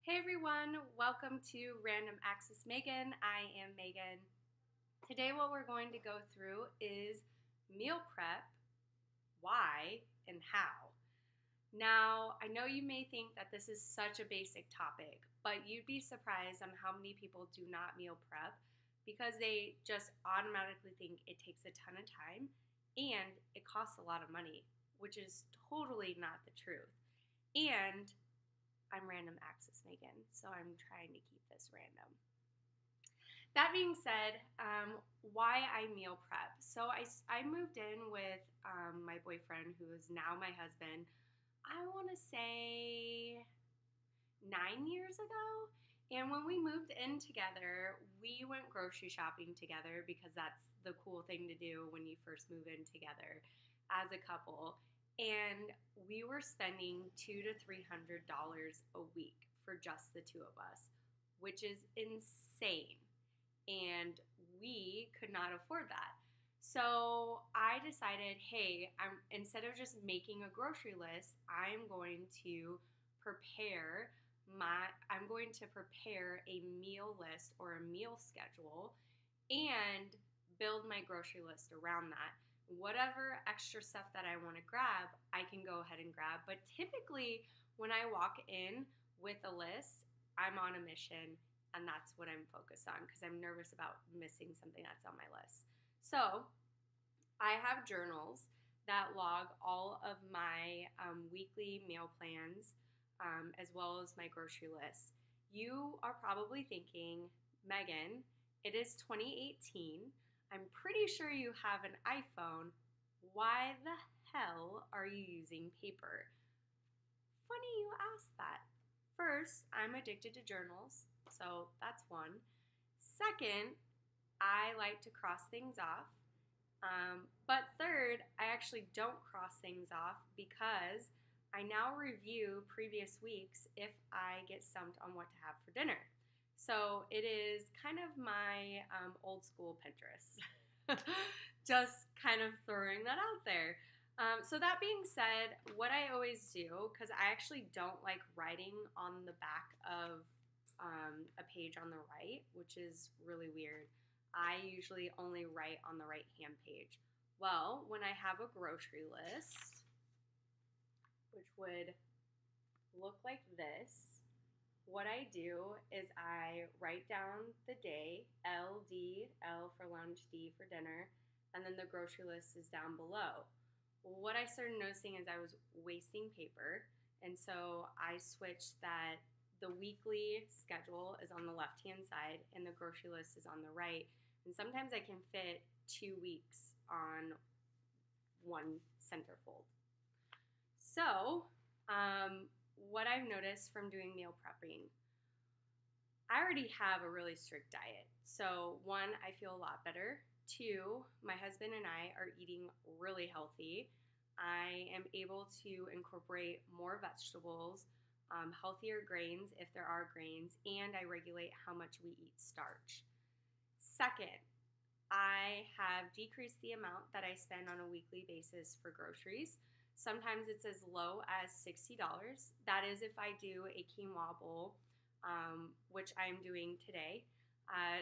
Hey everyone, welcome to Random Access Meghann. I am Meghann. Today, what we're going to go through is meal prep, why and how. Now, I know you may think that this is such a basic topic, but you'd be surprised on how many people do not meal prep because they just automatically think it takes a ton of time and it costs a lot of money, which is totally not the truth. And I'm Random Access Meghann, so I'm trying to keep this random. That being said, why I meal prep. So I moved in with my boyfriend, who is now my husband, I want to say 9 years ago. And when we moved in together, we went grocery shopping together because that's the cool thing to do when you first move in together as a couple. And we were spending $200 to $300 a week for just the two of us, which is insane. And we could not afford that. So I decided, hey, instead of just making a grocery list, I'm going to prepare a meal list or a meal schedule and build my grocery list around that. Whatever extra stuff that I want to grab, I can go ahead and grab. But typically, when I walk in with a list, I'm on a mission, and that's what I'm focused on because I'm nervous about missing something that's on my list. So I have journals that log all of my weekly meal plans as well as my grocery list. You are probably thinking, Meghann, it is 2018. I'm pretty sure you have an iPhone. Why the hell are you using paper? Funny you ask that. First, I'm addicted to journals, so that's one. Second, I like to cross things off. But third, I actually don't cross things off because I now review previous weeks if I get stumped on what to have for dinner. So it is kind of my old school Pinterest. Just kind of throwing that out there. So that being said, what I always do, because I actually don't like writing on the back of a page on the right, which is really weird. I usually only write on the right-hand page. Well, when I have a grocery list, which would look like this, what I do is I write down the day, LD, L for lunch, D for dinner, and then the grocery list is down below. What I started noticing is I was wasting paper, and so I switched that the weekly schedule is on the left-hand side and the grocery list is on the right. And sometimes I can fit 2 weeks on one centerfold. So, what I've noticed from doing meal prepping, I already have a really strict diet. So, one, I feel a lot better. Two, my husband and I are eating really healthy. I am able to incorporate more vegetables, healthier grains if there are grains, and I regulate how much we eat starch. Second, I have decreased the amount that I spend on a weekly basis for groceries. Sometimes it's as low as $60. That is if I do a quinoa bowl, which I'm doing today.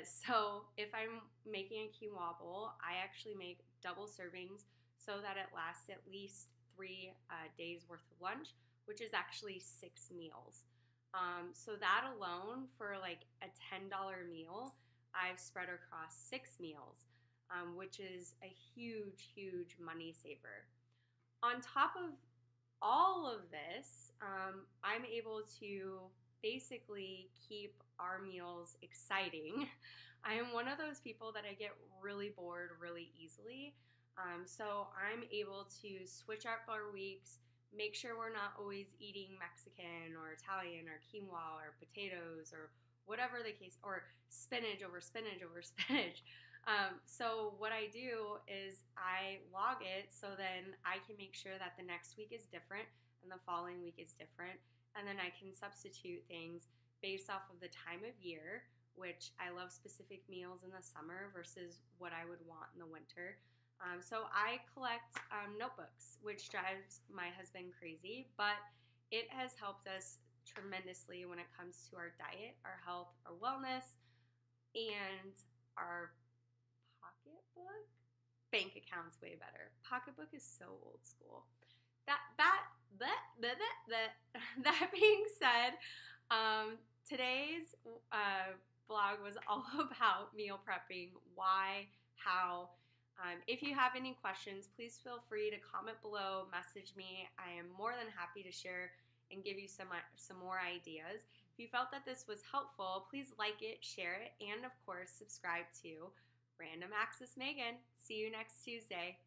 So if I'm making a quinoa bowl, I actually make double servings so that it lasts at least 3 days worth of lunch, which is actually 6 meals. So that alone for like a $10 meal, I've spread across 6 meals, which is a huge, huge money saver. On top of all of this, I'm able to basically keep our meals exciting. I am one of those people that I get really bored really easily. So I'm able to switch up our weeks, make sure we're not always eating Mexican or Italian or quinoa or potatoes or whatever the case, or spinach over spinach over spinach. So what I do is I log it so then I can make sure that the next week is different and the following week is different. And then I can substitute things based off of the time of year, which I love specific meals in the summer versus what I would want in the winter. So I collect notebooks, which drives my husband crazy, but it has helped us tremendously when it comes to our diet, our health, our wellness, and our pocketbook. Bank account's way better. Pocketbook is so old school. That being said, today's vlog was all about meal prepping, why, how. If you have any questions, please feel free to comment below, message me. I am more than happy to share and give you some more ideas. If you felt that this was helpful, please like it, share it, and of course, subscribe to Random Access Meghann. See you next Tuesday.